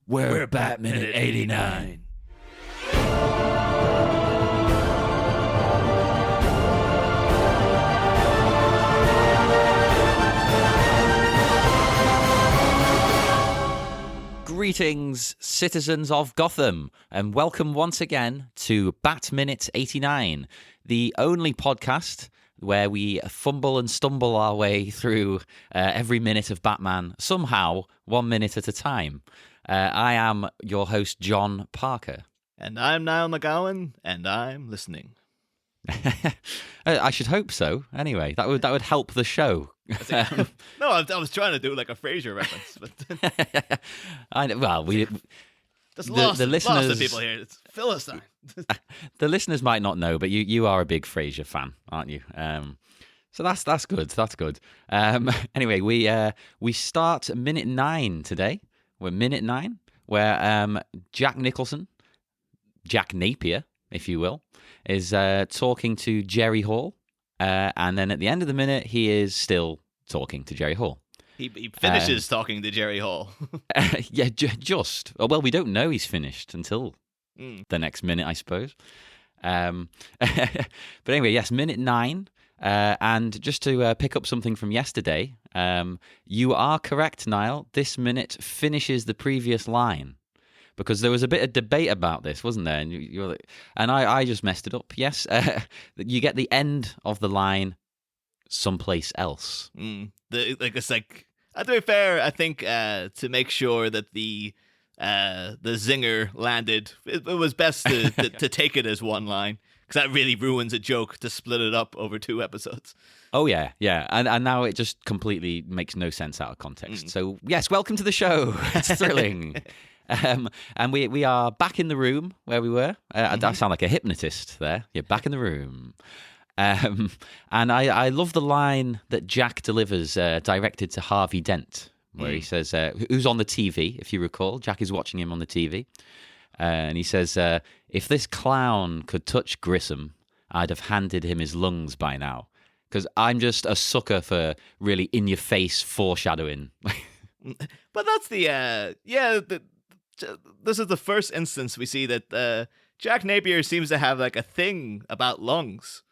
We're Batman at 89. Greetings, citizens of Gotham, and welcome once again to Bat Minute 89, the only podcast where we fumble and stumble our way through every minute of Batman, somehow, 1 minute at a time. I am your host, John Parker. And I'm Niall McGowan, and I'm listening. I should hope so. Anyway, that would help the show. No, I was trying to do like a Frasier reference, but I know, well, we just the listeners, lost the people here. It's Philistine. The listeners might not know, but you are a big Frasier fan, aren't you? So that's good. That's good. Anyway, we start minute 9 today. We're minute 9, where Jack Napier, if you will, is talking to Jerry Hall, and then at the end of the minute, he is still talking to Jerry Hall. He finishes talking to Jerry Hall. Yeah, just. Well, we don't know he's finished until the next minute, I suppose. But anyway, yes, minute 9. And just to pick up something from yesterday, you are correct, Niall. This minute finishes the previous line. Because there was a bit of debate about this, wasn't there? And you're like, and I just messed it up. Yes, you get the end of the line someplace else. It's like, to be fair, I think to make sure that the zinger landed, it was best to take it as one line. Because that really ruins a joke to split it up over 2 episodes. Oh, yeah. And now it just completely makes no sense out of context. So, yes, welcome to the show. It's thrilling. And we are back in the room where we were. I sound like a hypnotist there. You're back in the room. And I love the line that Jack delivers directed to Harvey Dent, where he says, who's on the TV, if you recall. Jack is watching him on the TV. And he says, if this clown could touch Grissom, I'd have handed him his lungs by now. Because I'm just a sucker for really in-your-face foreshadowing. But that's this is the first instance we see that Jack Napier seems to have like a thing about lungs.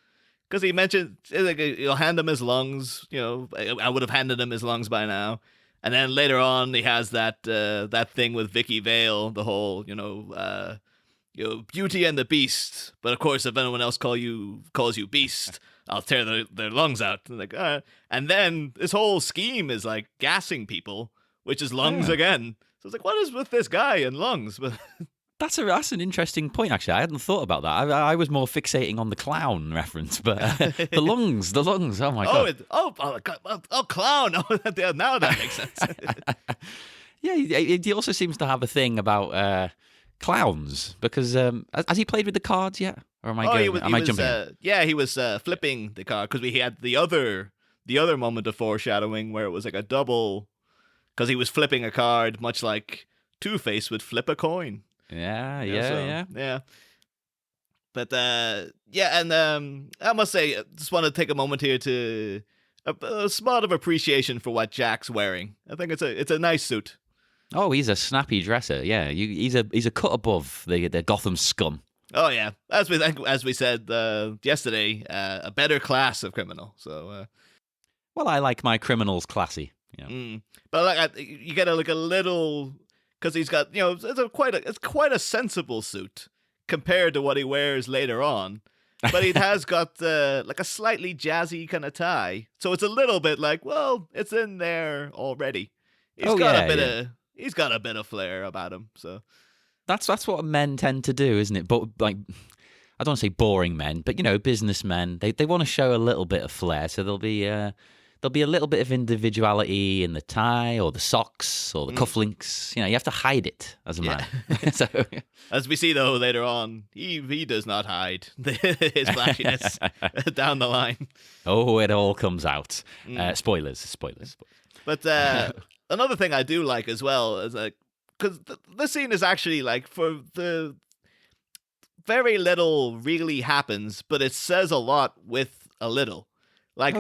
Because he mentioned, like, you'll hand him his lungs, I would have handed him his lungs by now. And then later on, he has that thing with Vicky Vale, the whole, Beauty and the Beast. But of course, if anyone else calls you Beast, I'll tear their lungs out. And then this whole scheme is like gassing people, which is lungs again. So it's like, what is with this guy and lungs? That's an interesting point, actually. I hadn't thought about that. I was more fixating on the clown reference, but the lungs, oh my God. Clown. Oh, now that makes sense. Yeah, he also seems to have a thing about clowns, because has he played with the cards yet? Or am I jumping in? Yeah, he was flipping the card, because we had the other moment of foreshadowing where it was like a double, because he was flipping a card, much like Two-Face would flip a coin. Yeah. But and I must say, I just want to take a moment here to a spot of appreciation for what Jack's wearing. I think it's a nice suit. Oh, he's a snappy dresser. Yeah, he's a cut above the Gotham scum. Oh yeah, as we said yesterday, a better class of criminal. So, well, I like my criminals classy. Yeah. But you get a little. Because he's got, it's quite a sensible suit compared to what he wears later on. But he has got like a slightly jazzy kind of tie. So it's a little bit like, well, it's in there already. He's got a bit of flair about him. So that's what men tend to do, isn't it? But like, I don't want to say boring men, but businessmen, they want to show a little bit of flair. So there'll be a little bit of individuality in the tie or the socks or the cufflinks. You have to hide it as a man. So, as we see, though, later on, he does not hide his flashiness down the line. Oh, it all comes out. Spoilers. But another thing I do like as well is because this scene is actually like, for the very little really happens, but it says a lot with a little. Like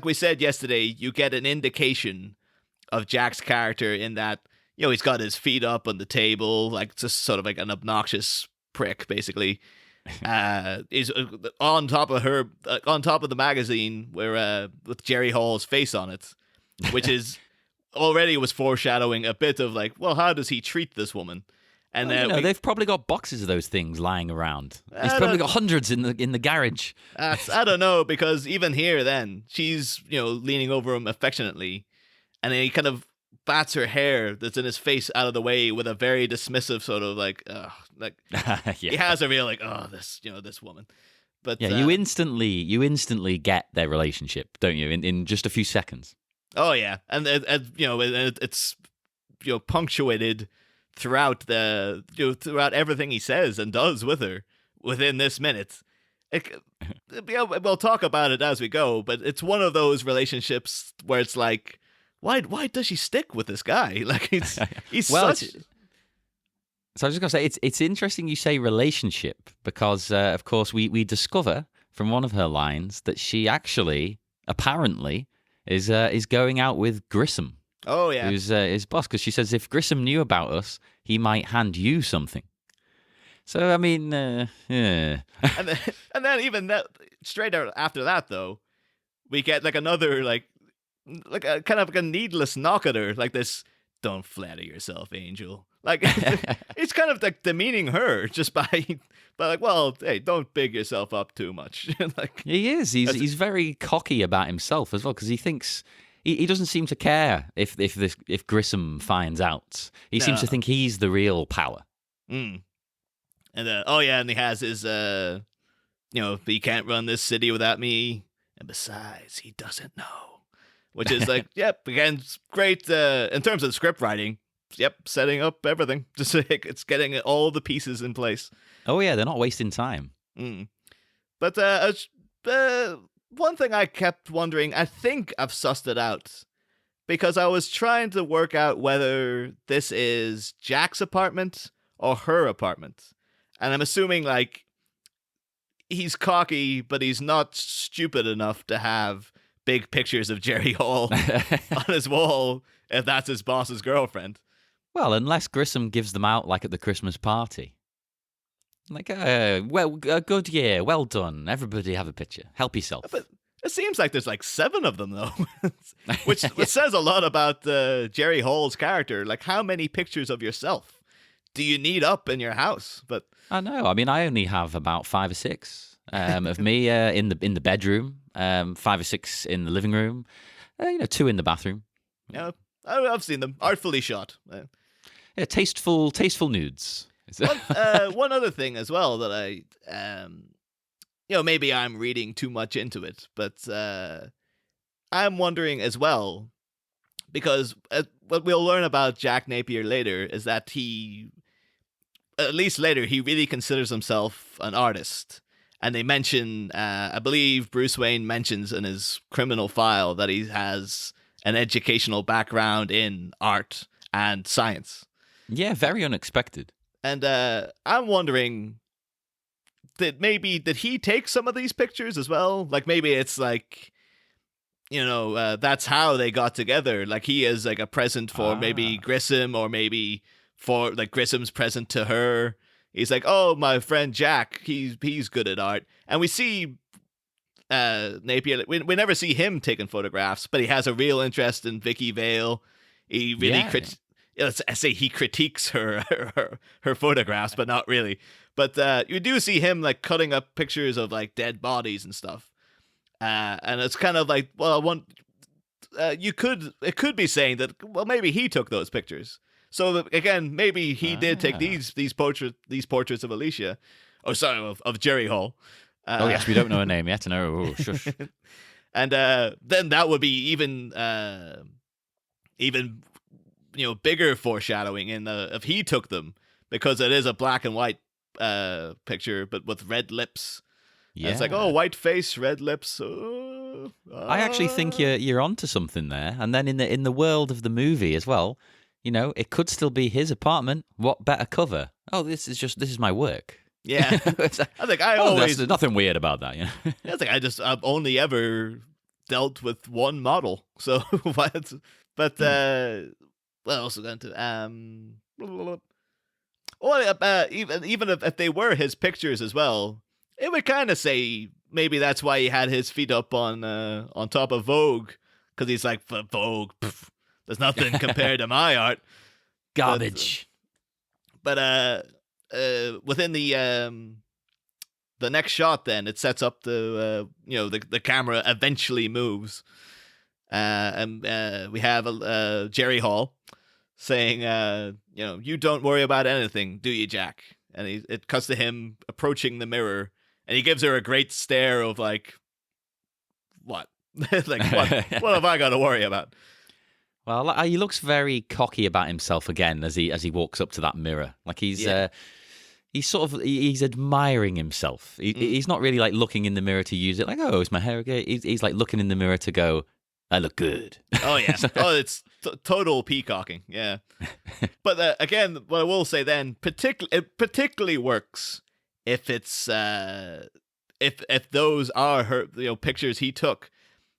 we said yesterday, you get an indication of Jack's character in that, he's got his feet up on the table, like just sort of like an obnoxious prick, basically. Is on top of her, on top of the magazine, where with Jerry Hall's face on it, which is already was foreshadowing a bit of like, well, how does he treat this woman? And they've probably got boxes of those things lying around. He's probably got hundreds in the garage. I don't know, because even here, then she's leaning over him affectionately, and then he kind of bats her hair that's in his face out of the way with a very dismissive sort of like he has a real like, oh, this woman. But yeah, you instantly get their relationship, don't you? In just a few seconds. Oh yeah, and it's punctuated throughout throughout everything he says and does with her within this minute. We'll talk about it as we go, but it's one of those relationships where it's like, why does she stick with this guy? Like he's such. So I was just gonna say it's interesting you say relationship, because of course we discover from one of her lines that she actually apparently is going out with Grissom. Oh yeah, who's his boss? Because she says if Grissom knew about us, he might hand you something. So I mean, yeah. and then even that straight out after that though, we get like another like a kind of like a needless knock at her, like this. Don't flatter yourself, Angel. Like it's kind of like demeaning her just by like, well, hey, don't big yourself up too much. Like he is. He's very cocky about himself as well, because he thinks. He doesn't seem to care if Grissom finds out. He seems to think he's the real power. Mm. And and he has his he can't run this city without me. And besides, he doesn't know. Which is like, yep, again, great in terms of script writing. Yep, setting up everything. Just like it's getting all the pieces in place. Oh yeah, they're not wasting time. Mm. But one thing I kept wondering, I think I've sussed it out, because I was trying to work out whether this is Jack's apartment or her apartment. And I'm assuming, like, he's cocky, but he's not stupid enough to have big pictures of Jerry Hall on his wall if that's his boss's girlfriend. Well, unless Grissom gives them out, like, at the Christmas party. Like, good year, well done. Everybody have a picture. Help yourself. But it seems like there's like 7 of them, though, which says a lot about Jerry Hall's character. Like, how many pictures of yourself do you need up in your house? But I know. I mean, I only have about 5 or 6 of me in the bedroom, 5 or 6 in the living room, 2 in the bathroom. Yeah, I've seen them artfully shot. Yeah, tasteful nudes. One other thing as well that I, maybe I'm reading too much into it, but I'm wondering as well, because what we'll learn about Jack Napier later is that at least later, he really considers himself an artist. And they mention, I believe Bruce Wayne mentions in his criminal file that he has an educational background in art and science. Yeah, very unexpected. And I'm wondering, did he take some of these pictures as well? Like maybe it's like, that's how they got together. Like he is like a present for maybe Grissom, or maybe for like Grissom's present to her. He's like, oh, my friend Jack, he's good at art. And we see Napier, we never see him taking photographs, but he has a real interest in Vicky Vale. He really I say he critiques her photographs, but not really. But you do see him like cutting up pictures of like dead bodies and stuff, and it's kind of like, well, it could be saying that, well, maybe he took those pictures. So again, maybe he did take these portraits of Alicia, of Jerry Hall. Oh yes, we don't know her name yet. No, oh, shush. And then that would be even bigger foreshadowing if he took them, because it is a black and white picture, but with red lips. Yeah, and it's like, oh, white face, red lips. I actually think you're onto something there. And then in the world of the movie as well, it could still be his apartment. What better cover? Oh, this is my work. Yeah, I think there's nothing weird about that. I think I've only ever dealt with one model, so but what else was I going to blah, blah, blah. Well, even if they were his pictures as well, it would kind of say maybe that's why he had his feet up on top of Vogue, because he's like, Vogue, pff, there's nothing compared to my art. Garbage. But within the next shot, then it sets up the camera eventually moves, and we have Jerry Hall saying, you don't worry about anything, do you, Jack? And it cuts to him approaching the mirror, and he gives her a great stare of like, what? Like, what have I got to worry about? Well, he looks very cocky about himself again as he walks up to that mirror. Like he's admiring himself. He's not really like looking in the mirror to use it. Like, oh, is my hair okay? He's like looking in the mirror to go, I look good. Oh yeah. It's total peacocking. Yeah. But again, what I will say then, it particularly works if it's if those are her pictures he took.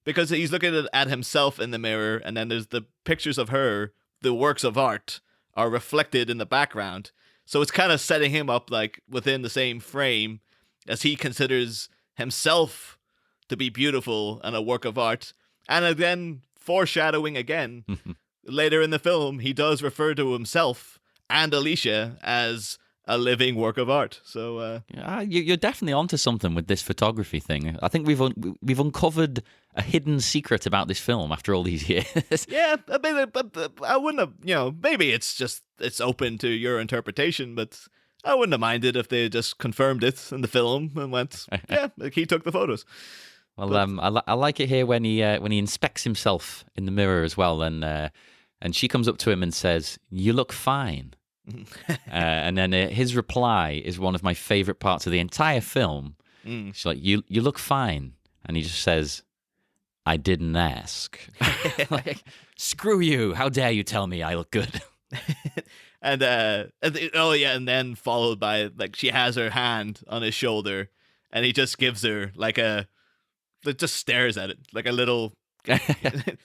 Because he's looking at himself in the mirror, and then there's the pictures of her, the works of art, are reflected in the background. So it's kind of setting him up like within the same frame as he considers himself to be beautiful and a work of art. And again, foreshadowing again, later in the film, he does refer to himself and Alicia as a living work of art. So you're definitely onto something with this photography thing. I think we've uncovered a hidden secret about this film after all these years. Yeah, I mean, I wouldn't have, maybe it's open to your interpretation, but I wouldn't have minded if they just confirmed it in the film and went, yeah, like he took the photos. Well, I like it here when he inspects himself in the mirror as well, and she comes up to him and says, "You look fine." And then his reply is one of my favorite parts of the entire film. She's like, you look fine. And he just says, I didn't ask. Like, screw you. How dare you tell me I look good? And then followed by, like, she has her hand on his shoulder, and he just gives her just stares at it like a little,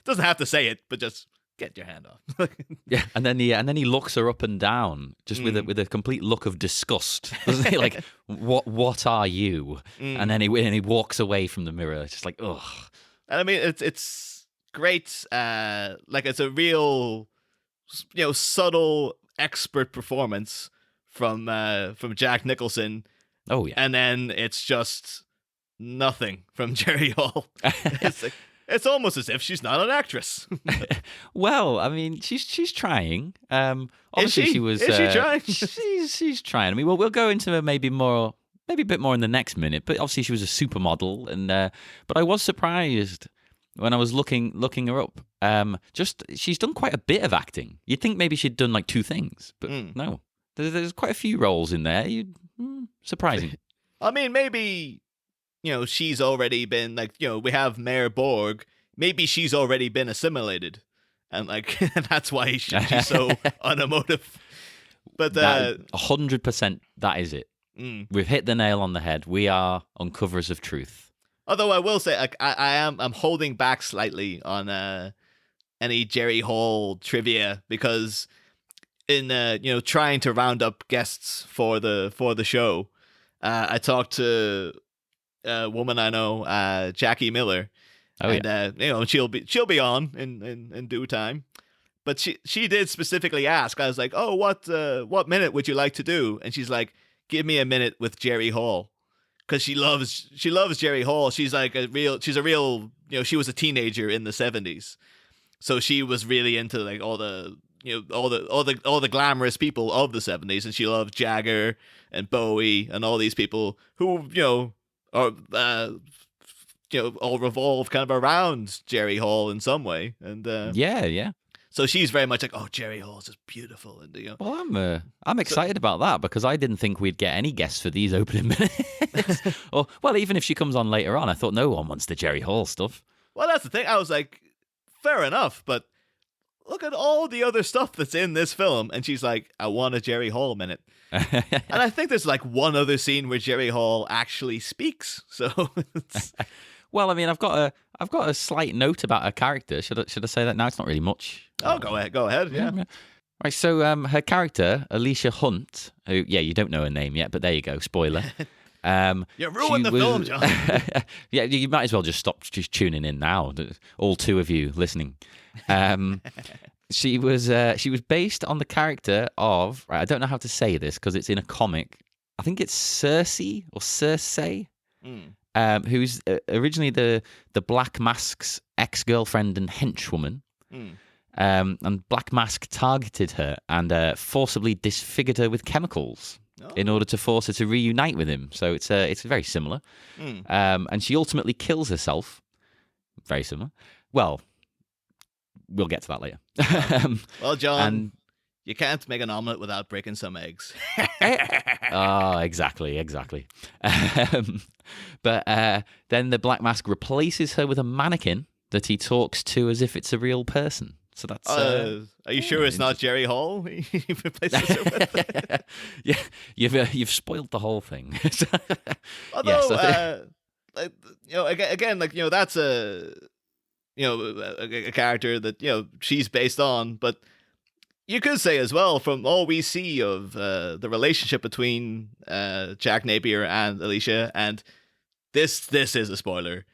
doesn't have to say it, but just get your hand off. Yeah, and then he looks her up and down, just with a complete look of disgust. Doesn't he? Like, what are you? And then he walks away from the mirror, just like, ugh. And I mean, it's great. Like, it's a real, subtle expert performance from Jack Nicholson. Oh yeah, and then it's just nothing from Jerry Hall. It's almost as if she's not an actress. Well, I mean, she's trying. Obviously, is she? She was. Is she trying? She's trying. I mean, we'll go into her maybe a bit more in the next minute. But obviously, she was a supermodel, and but I was surprised when I was looking her up. She's done quite a bit of acting. You'd think maybe she'd done like two things, but no. There's quite a few roles in there. Surprising. I mean, maybe. She's already been like, we have Mayor Borg. Maybe she's already been assimilated, and like that's why she's so unemotive. But 100%, that is it. We've hit the nail on the head. We are uncovers of truth. Although I will say, like, I'm holding back slightly on any Jerry Hall trivia, because in trying to round up guests for the show, I talked to a woman I know, Jackie Miller. Oh, and yeah. She'll be on in due time. But she did specifically ask. I was like, "Oh, what minute would you like to do?" And she's like, "Give me a minute with Jerry Hall," because she loves Jerry Hall. She's like she's a real she was a teenager in the 70s, so she was really into like all the all the glamorous people of the 70s, and she loved Jagger and Bowie and all these people who are all revolve kind of around Jerry Hall in some way. And yeah. So she's very much like, oh, Jerry Hall's just beautiful, and Well, I'm excited about that, because I didn't think we'd get any guests for these opening minutes. Well, even if she comes on later on, I thought no one wants the Jerry Hall stuff. Well, that's the thing. I was like, fair enough, but look at all the other stuff that's in this film, and she's like, I want a Jerry Hall minute. And I think there's like one other scene where Jerry Hall actually speaks. So Well, I mean, I've got a slight note about her character. Should I say that now? It's not really much. Oh, go ahead. Yeah. Right, so her character, Alicia Hunt, who, you don't know her name yet, but there you go, spoiler. You ruined the film, John. Yeah, you might as well just stop just tuning in now, all two of you listening. She was based on the character of, right, I don't know how to say this because it's in a comic. I think it's Circe, who's originally the Black Mask's ex-girlfriend and henchwoman. And Black Mask targeted her and forcibly disfigured her with chemicals in order to force her to reunite with him. So it's very similar. And she ultimately kills herself. Very similar. Well, we'll get to that later. Well, John, you can't make an omelet without breaking some eggs. Oh, exactly. But then the Black Mask replaces her with a mannequin that he talks to as if it's a real person. So that's. Are you sure it's not Jerry Hall? He replaces her with? Yeah, you've spoiled the whole thing. Although, again, that's a character that she's based on, but you could say as well, from all we see of the relationship between Jack Napier and Alicia, and this is a spoiler.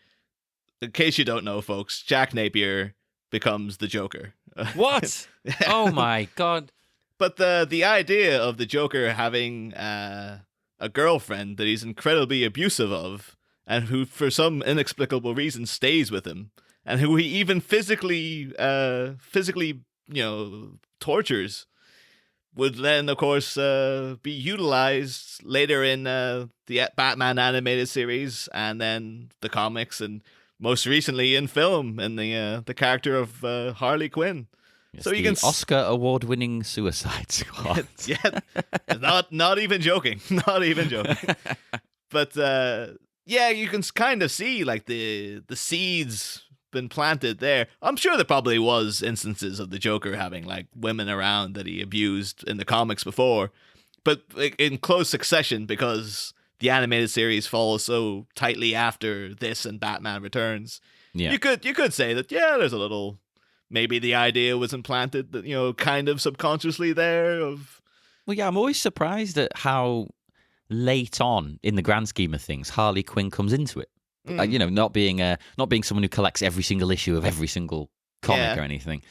In case you don't know, folks, Jack Napier becomes the Joker. What? Oh my God. But the idea of the Joker having a girlfriend that he's incredibly abusive of, and who for some inexplicable reason stays with him, and who he even physically tortures, would then of course be utilized later in the Batman animated series, and then the comics, and most recently in film, in the character of Harley Quinn. Yes, so you can Oscar award-winning Suicide Squad. Yeah, not even joking, not even joking. But you can kind of see like the seeds been planted there. I'm sure there probably was instances of the Joker having like women around that he abused in the comics before, but in close succession, because the animated series follows so tightly after this and Batman Returns. Yeah. You could say that, there's a little, maybe the idea was implanted that, kind of subconsciously there of. Well, yeah, I'm always surprised at how late on in the grand scheme of things Harley Quinn comes into it. Not being someone who collects every single issue of every single comic or anything.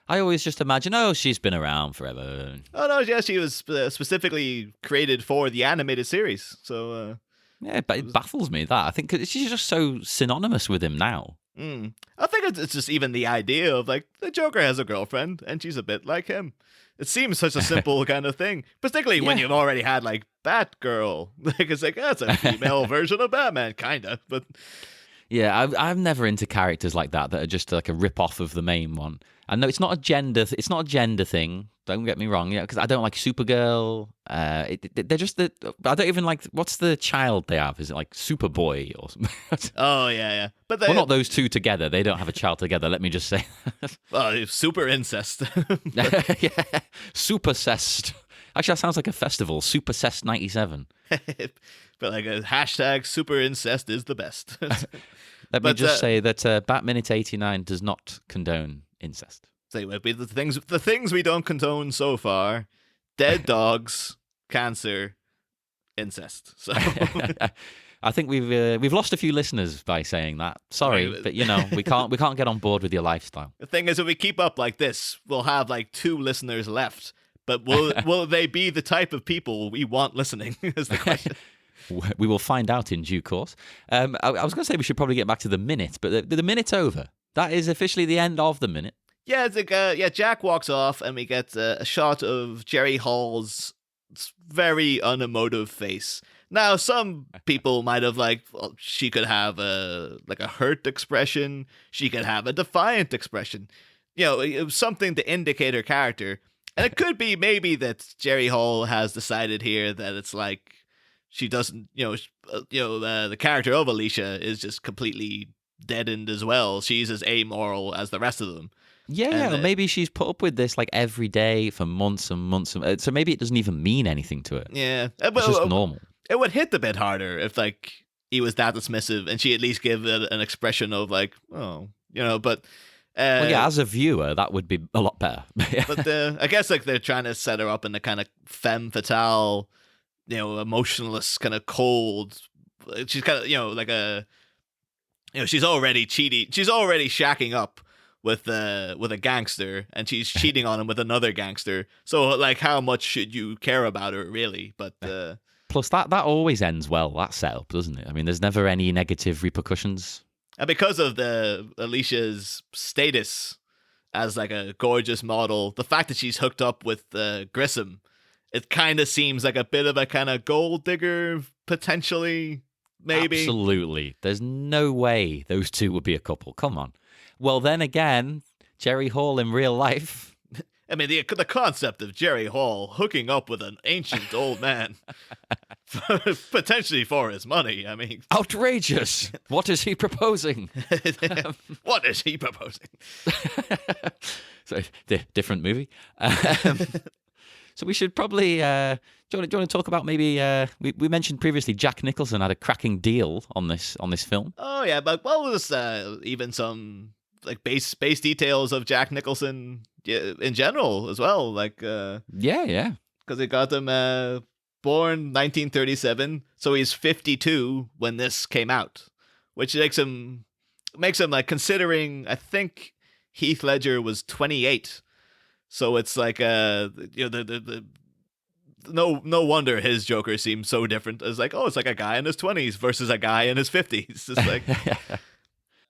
I always just imagine, she's been around forever. Oh, no, yeah, she was specifically created for the animated series. So, but it baffles me that. I think 'cause she's just so synonymous with him now. I think it's just even the idea of, like, the Joker has a girlfriend, and she's a bit like him. It seems such a simple kind of thing, particularly when you've already had, like, Batgirl. Like, it's like, that's a female version of Batman, kind of, but. Yeah, I'm never into characters like that are just like a rip-off of the main one. And no, it's not a gender thing. Don't get me wrong, because I don't like Supergirl. They're just I don't even like. What's the child they have? Is it like Superboy or something? Oh yeah. But not those two together. They don't have a child together. Let me just say. Well, super incest. Yeah, Supercest. Actually, that sounds like a festival. Supercest 97. But like a hashtag super incest is the best. Let me just say that Batminute 89 does not condone incest. Say the things we don't condone so far: dead dogs, cancer, incest. So I think we've lost a few listeners by saying that. Sorry, but we can't get on board with your lifestyle. The thing is, if we keep up like this, we'll have like 2 listeners left. But will they be the type of people we want listening? Is the question. We will find out in due course. I was going to say we should probably get back to the minute, but the minute's over. That is officially the end of the minute. Yeah, it's like Jack walks off, and we get a shot of Jerry Hall's very unemotive face. Now, some people might have she could have a hurt expression. She could have a defiant expression. It was something to indicate her character. And it could be maybe that Jerry Hall has decided here that it's like she doesn't, the character of Alicia is just completely deadened as well. She's as amoral as the rest of them. Yeah, maybe she's put up with this like every day for months and months. So maybe it doesn't even mean anything to her. Yeah. It's just normal. It would hit a bit harder if he was that dismissive, and she at least gave it an expression of like, oh, but. Well, yeah, as a viewer, that would be a lot better. But I guess like they're trying to set her up in the kind of femme fatale, emotionless, kind of cold. She's kind of like a, she's already cheating. She's already shacking up with a gangster, and she's cheating on him with another gangster. So like, how much should you care about her, really? But plus that always ends well. That setup, doesn't it? I mean, there's never any negative repercussions. And because of Alicia's status as like a gorgeous model, the fact that she's hooked up with Grissom, it kind of seems like a bit of a kind of gold digger, potentially, maybe. Absolutely. There's no way those two would be a couple. Come on. Well, then again, Jerry Hall in real life. I mean, the concept of Jerry Hall hooking up with an ancient old man, potentially for his money. I mean, outrageous. What is he proposing? What is he proposing? So, different movie. So we should probably. Do you want to talk about maybe? We mentioned previously Jack Nicholson had a cracking deal on this film. Oh yeah, but what was even some like base details of Jack Nicholson in general as well? Like yeah, because they got him born 1937, so he's 52 when this came out, which makes him like, considering I think Heath Ledger was 28. So it's like the no wonder his Joker seems so different. It's like, oh, it's like a guy in his 20s versus a guy in his 50s. It's like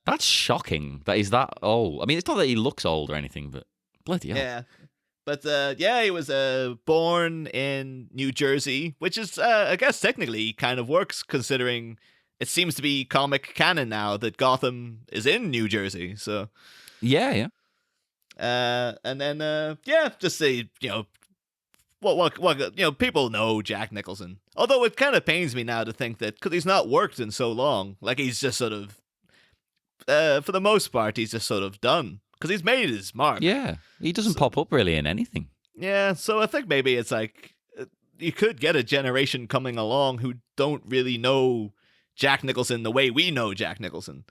that's shocking that he's that old. I mean, it's not that he looks old or anything, but bloody hell. Yeah. But he was born in New Jersey, which is I guess technically kind of works, considering it seems to be comic canon now that Gotham is in New Jersey. So yeah. And then just say, what people know Jack Nicholson. Although it kind of pains me now to think that because he's not worked in so long, like he's just sort of for the most part he's just sort of done because he's made his mark. Yeah, he doesn't pop up really in anything. Yeah, so I think maybe it's like you could get a generation coming along who don't really know Jack Nicholson the way we know Jack Nicholson.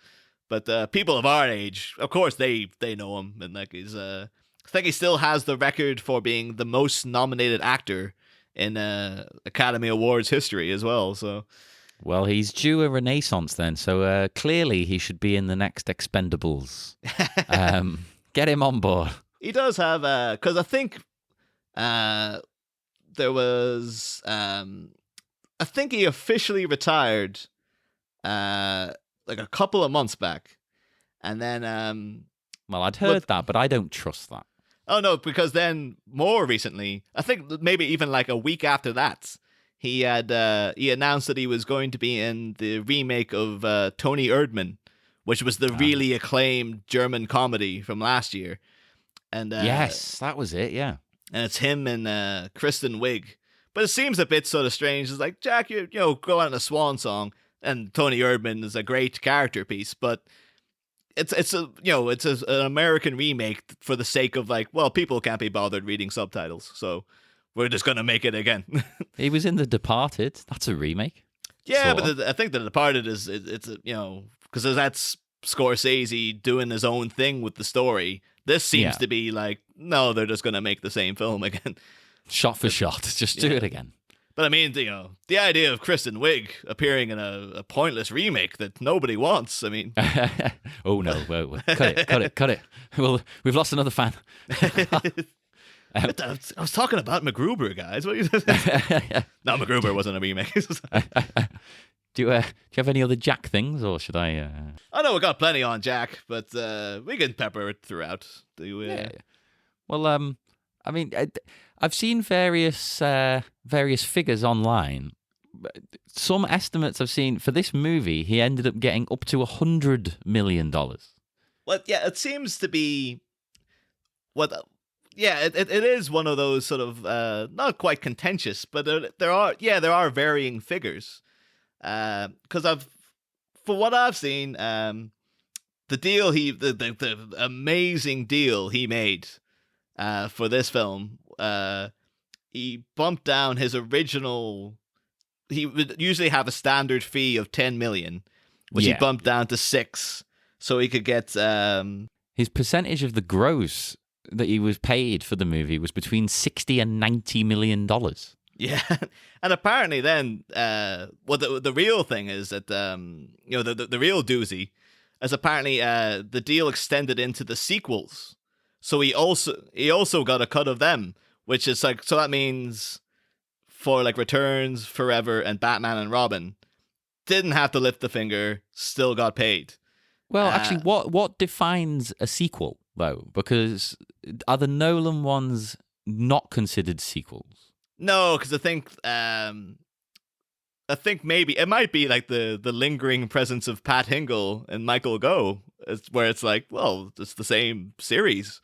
But people of our age, of course, they know him, and like he's I think he still has the record for being the most nominated actor in Academy Awards history as well. So, well, he's due a renaissance then. So clearly, he should be in the next Expendables. Get him on board. He does have because I think there was I think he officially retired like a couple of months back, and then well, I'd heard that, but I don't trust that. Oh no, because then more recently, I think maybe even like a week after that, he announced that he was going to be in the remake of Tony Erdmann, which was the really acclaimed German comedy from last year. And yes, that was it. Yeah, and it's him and Kristen Wiig. But it seems a bit sort of strange. It's like, Jack, you go out in a swan song, and Tony Erdmann is a great character piece, but it's an American remake for the sake of like, well, people can't be bothered reading subtitles, so we're just gonna make it again. He was in The Departed. That's a remake. Yeah, but I think The Departed is because that's Scorsese doing his own thing with the story. This seems to be like, no, they're just gonna make the same film again, shot for shot. Just do it again. But I mean, the idea of Kristen Wiig appearing in a pointless remake that nobody wants. I mean, oh no, whoa. Cut it. Well, we've lost another fan. I was talking about MacGruber, guys. What are you No, MacGruber wasn't a remake. Do you have any other Jack things, or should I? I know we got plenty on Jack, but we can pepper it throughout. Yeah. Well, I mean, I've seen various figures online. Some estimates I've seen for this movie, he ended up getting up to $100 million. Well, yeah, it seems to be it is one of those sort of not quite contentious, but there are varying figures. Because for what I've seen, the deal the amazing deal he made for this film, he bumped down his original he would usually have a standard fee of 10 million, which he bumped down to 6, so he could get his percentage of the gross that he was paid for the movie was between $60 and $90 million. Yeah, and apparently then, the real thing is that the real doozy is apparently the deal extended into the sequels, so he also got a cut of them, which is like, so that means for like Returns, Forever, and Batman and Robin, didn't have to lift the finger, still got paid. Well, actually, what defines a sequel, though? Because are the Nolan ones not considered sequels? No, because I think maybe it might be like the lingering presence of Pat Hingle and Michael Gough, where it's like, well, it's the same series.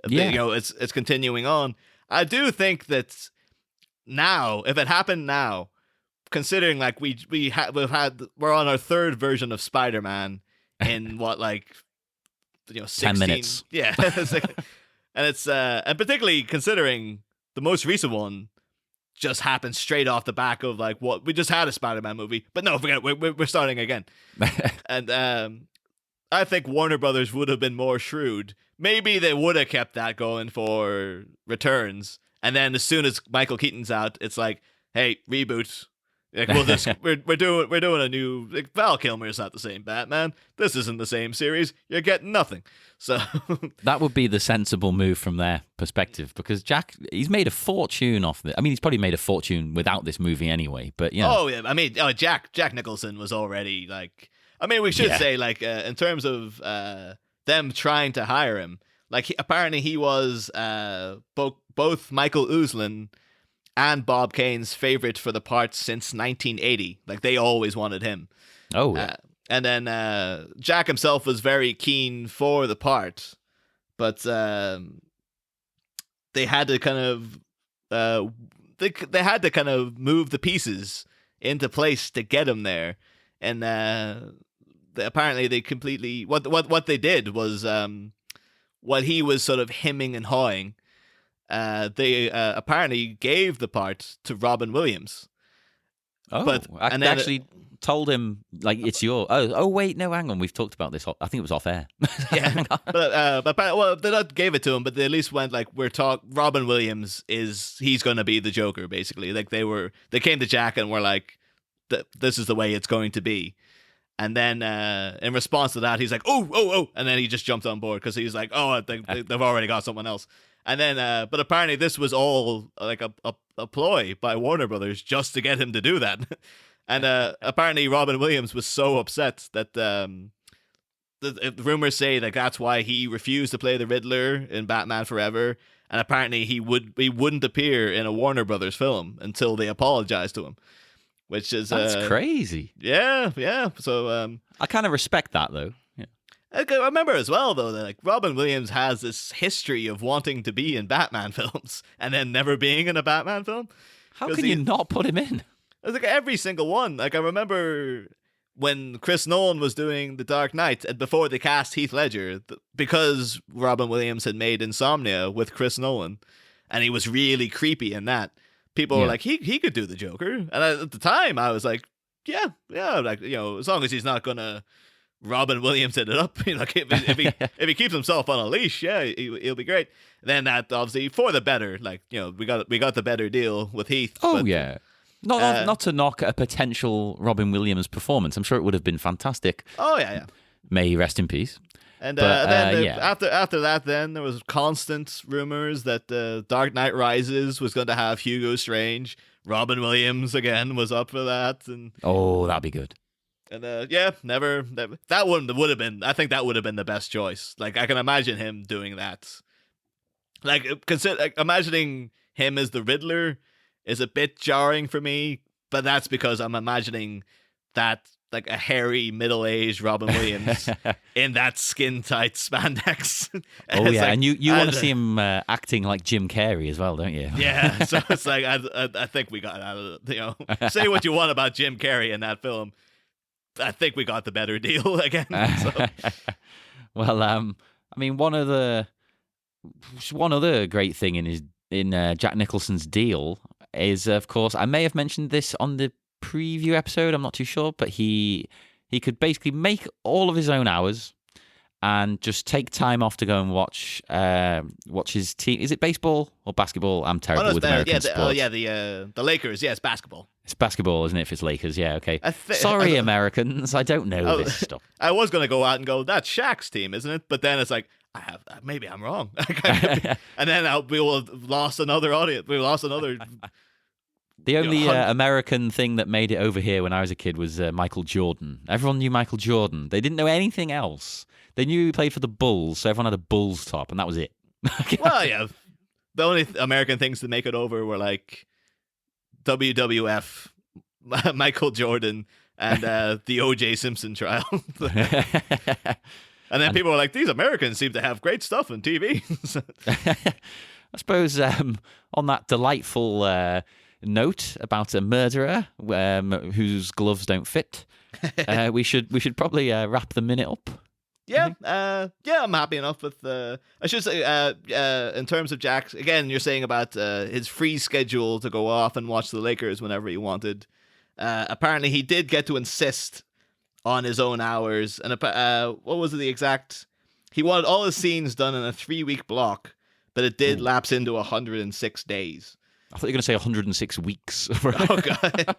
Yeah. It's continuing on. I do think that now, if it happened now, considering like we're on our third version of Spider-Man in what, like, 16 10 minutes. Yeah. And particularly considering the most recent one just happened straight off the back of like what we just had a Spider-Man movie, but no, forget it, we're starting again. And I think Warner Brothers would have been more shrewd. Maybe they would have kept that going for Returns, and then as soon as Michael Keaton's out, it's like, hey, reboot. Like, we're doing a new, like, Val Kilmer's not the same Batman. This isn't the same series. You're getting nothing. So that would be the sensible move from their perspective, because Jack, he's made a fortune off it. I mean, he's probably made a fortune without this movie anyway. But yeah. Oh yeah, I mean, Jack Nicholson was already like. I mean, we should say like in terms of them trying to hire him, like apparently he was both Michael Uslan and Bob Kane's favorite for the part since 1980. Like, they always wanted him. Oh, yeah. And then Jack himself was very keen for the part, but they had to kind of they had to kind of move the pieces into place to get him there. And apparently they completely what they did was what he was sort of hemming and hawing. They apparently gave the part to Robin Williams. Oh, but and they actually told him, like, it's your. Oh, wait, no, hang on. We've talked about this. I think it was off air. Yeah, but they not gave it to him, but they at least went like, Robin Williams he's going to be the Joker, basically. Like they came to Jack and were like, this is the way it's going to be. And then in response to that, he's like, oh, and then he just jumped on board because he's like, oh, they've already got someone else. And then, but apparently this was all like a ploy by Warner Brothers just to get him to do that. And apparently Robin Williams was so upset that the rumors say that that's why he refused to play the Riddler in Batman Forever. And apparently he wouldn't appear in a Warner Brothers film until they apologized to him. Which is that's crazy. Yeah. So I kind of respect that, though. Yeah. I remember as well, though, that like Robin Williams has this history of wanting to be in Batman films and then never being in a Batman film. How can you not put him in? It's like every single one. Like, I remember when Chris Nolan was doing The Dark Knight, and before they cast Heath Ledger, because Robin Williams had made Insomnia with Chris Nolan, and he was really creepy in that. People were like, he could do the Joker. And at the time, I was like, yeah, like, as long as he's not going to Robin Williams it up, like if he keeps himself on a leash, he'll be great. Then that, obviously, for the better, like, we got the better deal with Heath. Oh, but, yeah. Not to knock a potential Robin Williams performance. I'm sure it would have been fantastic. Oh, yeah. May he rest in peace. And then after that, then there was constant rumors that Dark Knight Rises was going to have Hugo Strange. Robin Williams again was up for that, and that'd be good. And never. That one would have been. I think that would have been the best choice. Like, I can imagine him doing that. Like, imagining him as the Riddler is a bit jarring for me, but that's because I'm imagining that, like, a hairy, middle-aged Robin Williams in that skin-tight spandex. Oh, yeah, like, and you want to see him acting like Jim Carrey as well, don't you? Yeah, so it's like, I think we got out of it, say what you want about Jim Carrey in that film. I think we got the better deal again. So. Well, I mean, one other great thing in Jack Nicholson's deal is, of course, I may have mentioned this on the preview episode. I'm not too sure, but he could basically make all of his own hours and just take time off to go and watch his team. Is it baseball or basketball? I'm terrible with American sports. The Lakers. Yeah, it's basketball. It's basketball, isn't it? If it's Lakers, yeah, okay. Sorry, Americans, I don't know this stuff. I was going to go out and go, that's Shaq's team, isn't it? But then it's like, maybe I'm wrong. And then we will have lost another audience. We lost another... The only American thing that made it over here when I was a kid was Michael Jordan. Everyone knew Michael Jordan. They didn't know anything else. They knew he played for the Bulls, so everyone had a Bulls top, and that was it. Well, yeah. The only American things that make it over were like WWF, Michael Jordan, and the O.J. Simpson trial. And then people were like, these Americans seem to have great stuff on TV. I suppose on that delightful note about a murderer whose gloves don't fit, we should probably wrap the minute up. Yeah, I'm happy enough with I should say, in terms of Jack, again, you're saying about his free schedule to go off and watch the Lakers whenever he wanted. Apparently, he did get to insist on his own hours, and what was the exact? He wanted all his scenes done in a 3-week block, but it did lapse into 106 days. I thought you were going to say 106 weeks. Oh, God.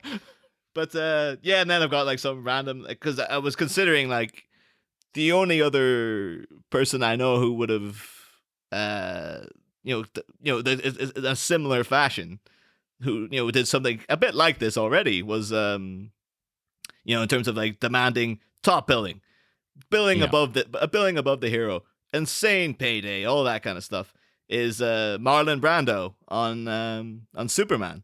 But, and then I've got, like, some random... Because I was considering, like, the only other person I know who would have, in a similar fashion, who, did something a bit like this already, was, in terms of, like, demanding top billing above the hero, insane payday, all that kind of stuff, is Marlon Brando on Superman.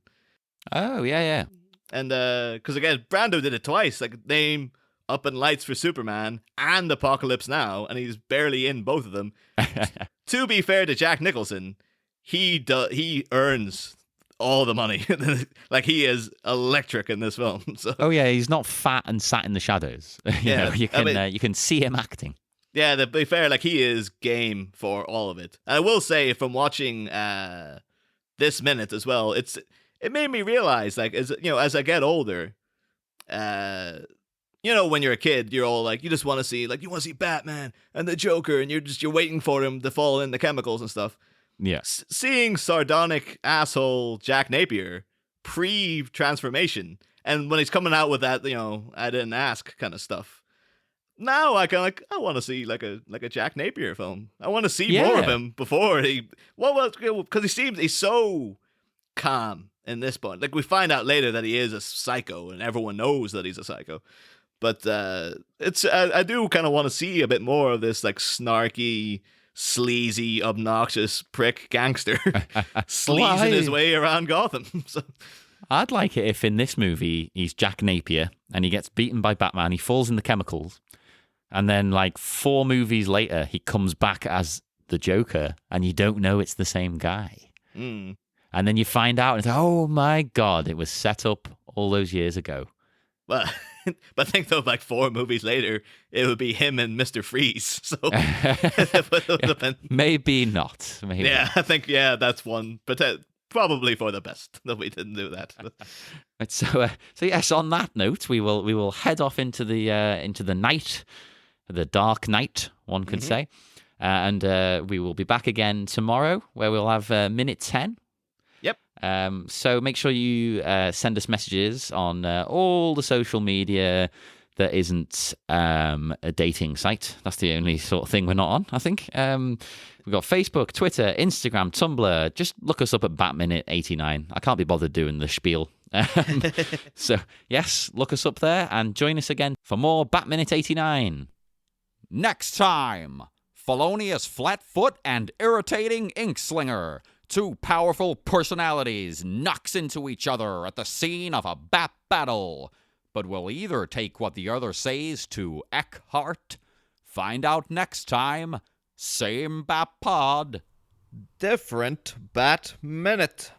Oh, yeah. And because again, Brando did it twice, like name Up in Lights for Superman and Apocalypse Now, and he's barely in both of them. To be fair to Jack Nicholson, he earns all the money. Like, he is electric in this film. So. Oh yeah, he's not fat and sat in the shadows. You can see him acting. Yeah, to be fair, like, he is game for all of it. And I will say, from watching this minute as well, it made me realize, like, as I get older, when you're a kid, you're all like, you just want to see Batman and the Joker, and you're waiting for him to fall in the chemicals and stuff. Yeah. Seeing sardonic asshole Jack Napier pre-transformation, and when he's coming out with that, I didn't ask kind of stuff. Now I want to see like a Jack Napier film. I want to see more of him before because he's so calm in this point. Like, we find out later that he is a psycho, and everyone knows that he's a psycho. But I do kind of want to see a bit more of this, like, snarky, sleazy, obnoxious prick gangster sleazing his way around Gotham. So. I'd like it if in this movie he's Jack Napier and he gets beaten by Batman, he falls in the chemicals, and then like 4 movies later he comes back as the Joker and you don't know it's the same guy. And then you find out and it's like, oh my God, it was set up all those years ago. Well, but I think though, like 4 movies later, it would be him and Mr. Freeze. So maybe not. Maybe. Yeah, I think that's one, but probably for the best that we didn't do that. So yes, on that note, we will head off into the night, the dark night, one could say, and we will be back again tomorrow, where we'll have minute 10. So make sure you send us messages on all the social media that isn't a dating site. That's the only sort of thing we're not on, I think. We've got Facebook, Twitter, Instagram, Tumblr. Just look us up at BatMinute89. I can't be bothered doing the spiel. So, yes, look us up there and join us again for more BatMinute89. Next time, felonious flatfoot and irritating inkslinger. 2 powerful personalities knocks into each other at the scene of a bat battle, but will either take what the other says to Eckhart. Find out next time. Same Bat Pod. Different Bat Minute.